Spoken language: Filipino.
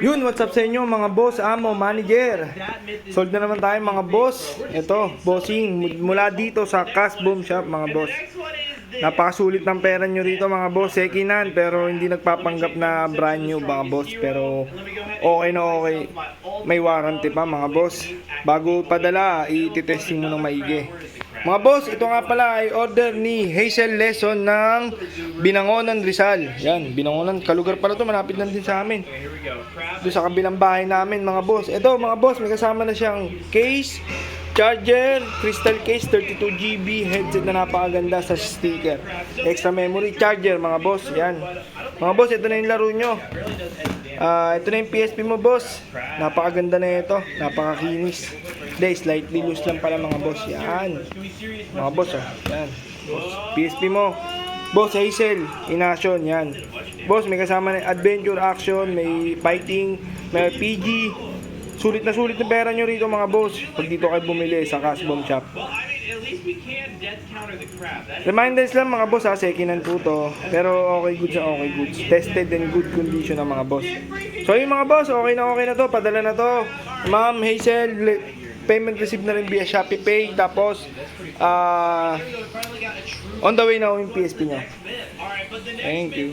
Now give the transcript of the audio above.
Yun, what's up sa inyo mga boss, amo, manager. Sold na naman tayo mga boss. Ito, bossing mula dito sa Cash Boom Shop mga boss. Napakasulit ng pera nyo rito mga boss. Second hand pero hindi nagpapanggap na brand new mga boss. Pero okay na okay. May warranty pa mga boss. Bago padala, i-testing mo ng maigi. Mga boss, ito nga pala ay order ni Hazel Lesson ng Binangonan, Rizal. Yan, Binangonan, kalugar pala to, malapit lang din sa amin. Doon sa kabilang bahay namin mga boss. Ito mga boss, may kasama na siyang case, charger, crystal case, 32GB, headset na napakaganda sa sticker. Extra memory, charger mga boss. Yan. Mga boss, ito na yung laro nyo. Ito na yung PSP mo boss. Napakaganda na ito, napakakinis. Hindi, slightly loose lang pala mga boss. Yan. Mga boss yan. Boss, PSP mo. Boss Hazel, in-action, yan. Boss, may kasama na adventure, action, may fighting, may RPG. Sulit na pera nyo rito mga boss. Pag dito kayo bumili sa Cash Boom Shop. Reminders lang mga boss second hand po to. Pero okay goods na okay goods. Tested and good condition ng mga boss. So yung mga boss, okay na to. Padala na to. Ma'am Hazel, payment receipt na rin via Shopee Pay. Tapos on the way na yung PSP nyo. Thank you.